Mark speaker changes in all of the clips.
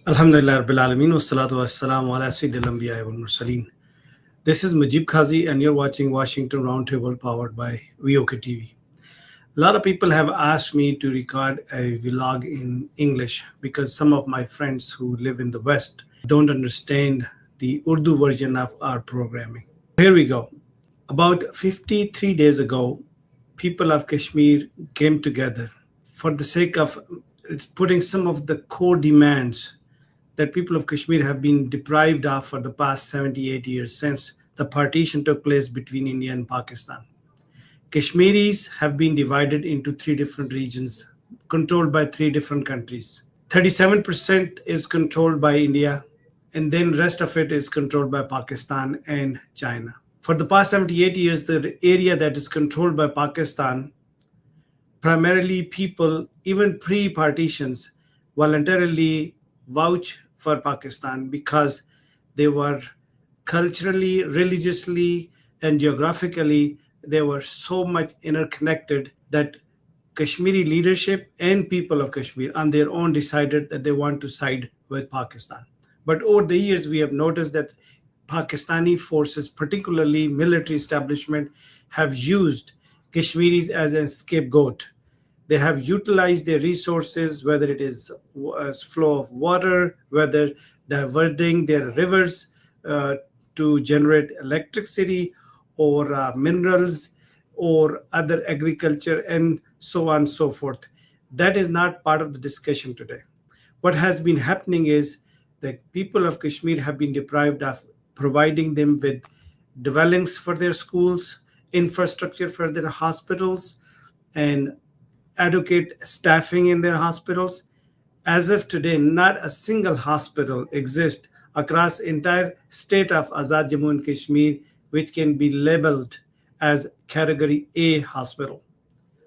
Speaker 1: Alhamdulillah Rabbil Alameen wassalatu wassalamu ala Sayyidil Anbiya wal Mursaleen. This is Mujib Kazi and you're watching Washington Roundtable powered by VOK TV. A lot of people have asked me to record a vlog in English because some of my friends who live in the West don't understand the Urdu version of our programming. Here we go. About 53 days ago, people of Kashmir came together for the sake of putting some of the core demands that people of Kashmir have been deprived of for the past 78 years since the partition took place between India and Pakistan. Kashmiris have been divided into three different regions, controlled by three different countries. 37% is controlled by India, and then the rest of it is controlled by Pakistan and China. For the past 78 years, the area that is controlled by Pakistan, primarily people, even pre-partitions, voluntarily vouch for Pakistan because they were culturally, religiously, and geographically, they were so much interconnected that Kashmiri leadership and people of Kashmir on their own decided that they want to side with Pakistan. But over the years, we have noticed that Pakistani forces, particularly military establishment, have used Kashmiris as a scapegoat. They have utilized their resources, whether it is flow of water, whether diverting their rivers to generate electricity or minerals or other agriculture and so on and so forth. That is not part of the discussion today. What has been happening is that people of Kashmir have been deprived of providing them with dwellings for their schools, infrastructure for their hospitals, and adequate staffing in their hospitals. As of today, not a single hospital exists across entire state of Azad Jammu and Kashmir which can be labeled as category A hospital,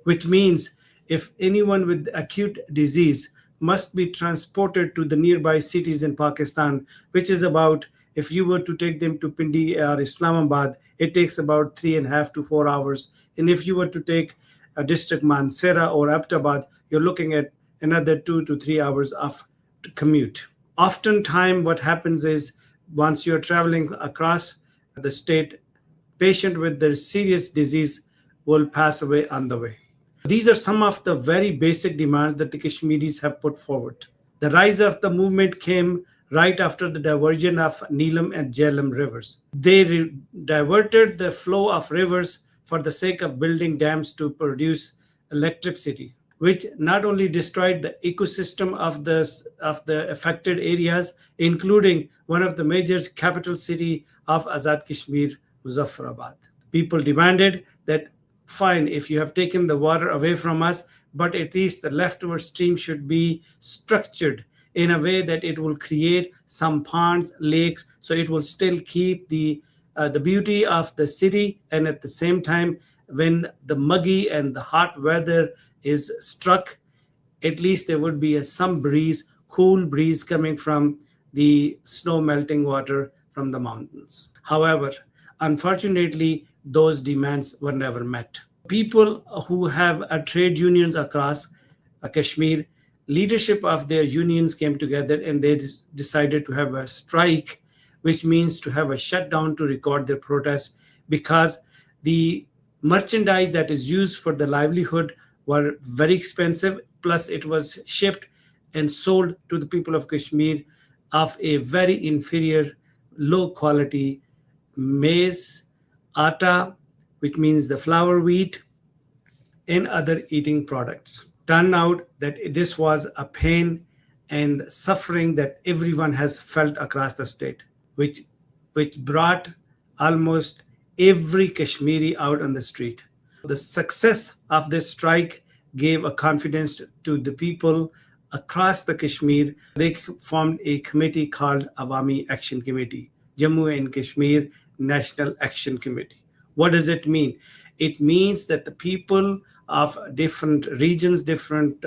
Speaker 1: which means if anyone with acute disease must be transported to the nearby cities in Pakistan, which is about, if you were to take them to Pindi or Islamabad, it takes about 3.5 to 4 hours. And if you were to take a district Mansehra or Abbottabad, you're looking at another 2 to 3 hours of commute. Oftentimes, what happens is once you're traveling across the state, patient with the serious disease will pass away on the way. These are some of the very basic demands that the Kashmiris have put forward. The rise of the movement came right after the diversion of Neelam and Jhelum rivers. They diverted the flow of rivers for the sake of building dams to produce electricity, which not only destroyed the ecosystem of the affected areas, including one of the major capital city of Azad Kashmir, Muzaffarabad. People demanded that, fine, if you have taken the water away from us, but at least the leftover stream should be structured in a way that it will create some ponds, lakes, so it will still keep the beauty of the city, and at the same time, when the muggy and the hot weather is struck, at least there would be some breeze, cool breeze coming from the snow melting water from the mountains. However, unfortunately, those demands were never met. People who have trade unions across Kashmir, leadership of their unions came together and they decided to have a strike, which means to have a shutdown to record their protest, because the merchandise that is used for the livelihood were very expensive, plus it was shipped and sold to the people of Kashmir of a very inferior, low quality maize, atta, which means the flour wheat, and other eating products. Turned out that this was a pain and suffering that everyone has felt across the state, which brought almost every Kashmiri out on the street. The success of this strike gave a confidence to the people across the Kashmir. They formed a committee called Awami Action Committee, Jammu and Kashmir National Action Committee. What does it mean? It means that the people of different regions, different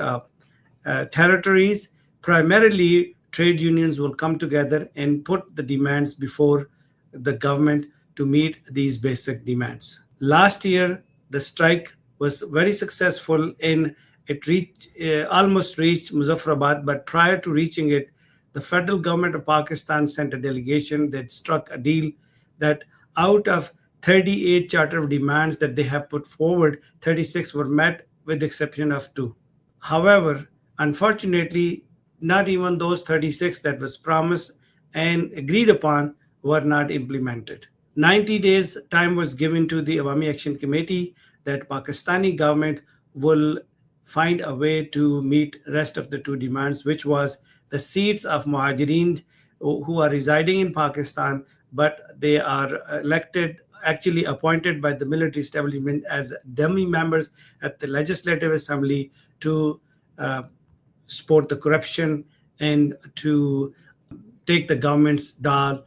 Speaker 1: territories, primarily trade unions, will come together and put the demands before the government to meet these basic demands. Last year, the strike was very successful and it almost reached Muzaffarabad, but prior to reaching it, the federal government of Pakistan sent a delegation that struck a deal that out of 38 charter of demands that they have put forward, 36 were met with the exception of 2. However, unfortunately, not even those 36 that was promised and agreed upon were not implemented. 90 days time was given to the Awami Action Committee that Pakistani government will find a way to meet rest of the 2 demands, which was the seats of Muhajirin who are residing in Pakistan, but they are actually appointed by the military establishment as dummy members at the Legislative Assembly to support the corruption and to take the governments down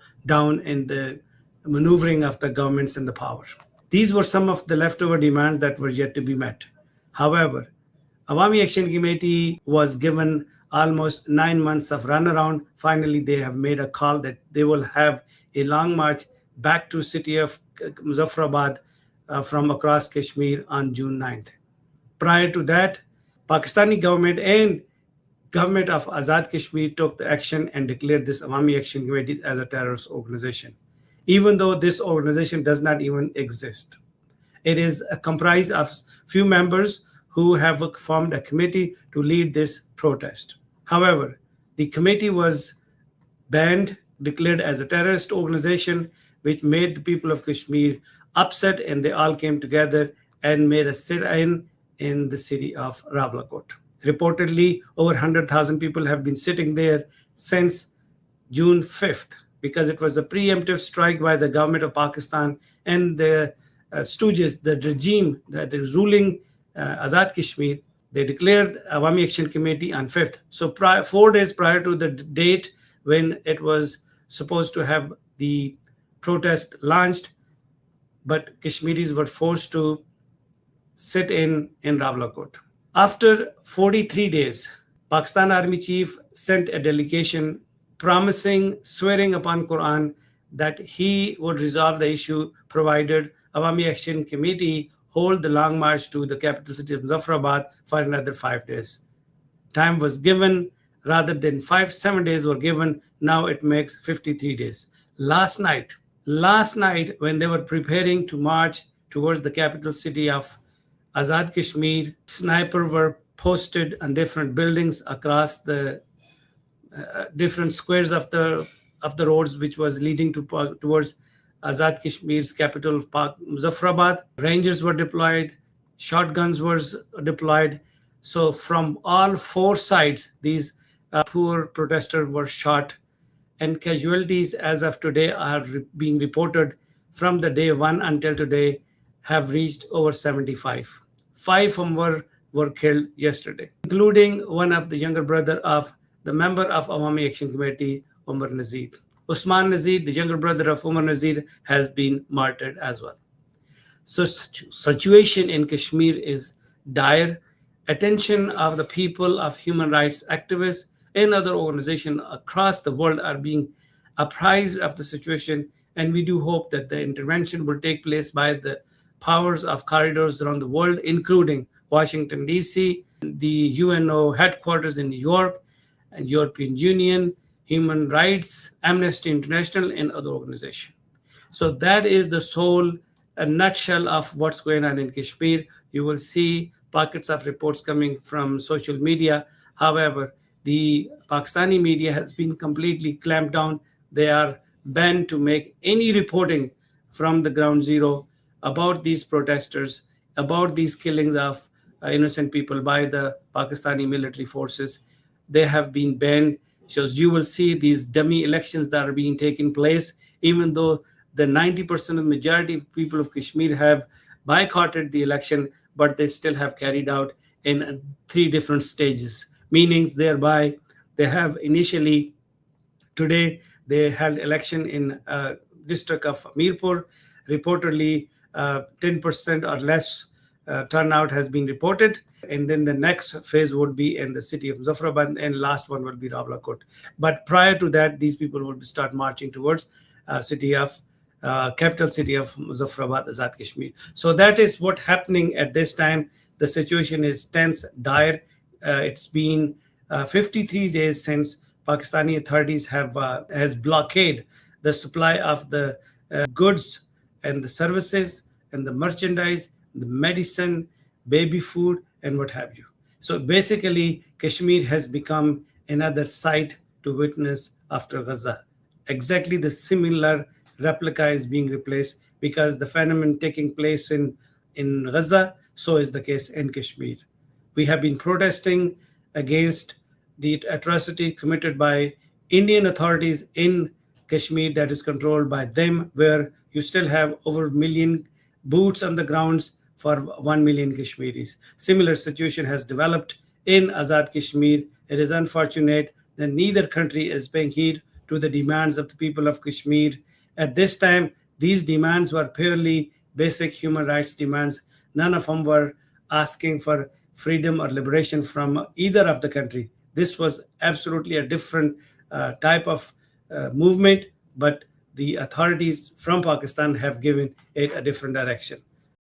Speaker 1: in the maneuvering of the governments and the power. These were some of the leftover demands that were yet to be met. However, Awami Action Committee was given almost 9 months of runaround. Finally, they have made a call that they will have a long march back to city of Muzaffarabad from across Kashmir on June 9th. Prior to that, Pakistani government and government of Azad Kashmir took the action and declared this Awami Action Committee as a terrorist organization, even though this organization does not even exist. It is comprised of few members who have formed a committee to lead this protest. However, the committee was banned, declared as a terrorist organization, which made the people of Kashmir upset, and they all came together and made a sit-in in the city of Rawalakot. Reportedly, over 100,000 people have been sitting there since June 5th because it was a preemptive strike by the government of Pakistan and the stooges, the regime that is ruling Azad Kashmir. They declared Awami Action Committee on 5th. So 4 days prior to the date when it was supposed to have the protest launched, but Kashmiris were forced to sit in Rawalakot. After 43 days, Pakistan Army Chief sent a delegation promising, swearing upon Quran that he would resolve the issue provided Awami Action Committee hold the long march to the capital city of Muzaffarabad for another 5 days. Time was given, rather than 7 days were given. Now it makes 53 days. Last night, when they were preparing to march towards the capital city of Azad Kashmir, snipers were posted on different buildings across the different squares of the roads, which was leading towards Azad Kashmir's capital of Muzaffarabad. Rangers were deployed, shotguns were deployed. So from all 4 sides, these poor protesters were shot, and casualties as of today are being reported from the day 1 until today have reached over 75. 5 of them were killed yesterday, including one of the younger brother of the member of Awami Action Committee, Umar Nazir. Usman Nazir, the younger brother of Umar Nazir, has been martyred as well. So situation in Kashmir is dire. Attention of the people, of human rights activists and other organizations across the world are being apprised of the situation, and we do hope that the intervention will take place by the powers of corridors around the world, including Washington, D.C., the UNO headquarters in New York, and European Union, Human Rights, Amnesty International, and other organizations. So that is the sole nutshell of what's going on in Kashmir. You will see pockets of reports coming from social media. However, the Pakistani media has been completely clamped down. They are banned to make any reporting from the ground zero about these protesters, about these killings of innocent people by the Pakistani military forces. They have been banned. So you will see these dummy elections that are being taken place, even though the 90% of the majority of people of Kashmir have boycotted the election, but they still have carried out in 3 different stages, meaning thereby they have initially, today they held election in district of Mirpur. Reportedly 10% or less turnout has been reported, and then the next phase would be in the city of Muzaffarabad, and last one will be Rawalakot. But prior to that, these people will start marching towards capital city of Muzaffarabad, Azad Kashmir. So that is what happening at this time. The situation is tense, dire. It's been 53 days since Pakistani authorities have has blockaded the supply of the goods and the services and the merchandise, the medicine, baby food, and what have you. So basically, Kashmir has become another site to witness after Gaza. Exactly the similar replica is being replaced because the phenomenon taking place in Gaza, so is the case in Kashmir. We have been protesting against the atrocity committed by Indian authorities in Kashmir that is controlled by them, where you still have over a million boots on the grounds for 1 million Kashmiris. Similar situation has developed in Azad Kashmir. It is unfortunate that neither country is paying heed to the demands of the people of Kashmir. At this time, these demands were purely basic human rights demands. None of them were asking for freedom or liberation from either of the country. This was absolutely a different type of movement, but the authorities from Pakistan have given it a different direction.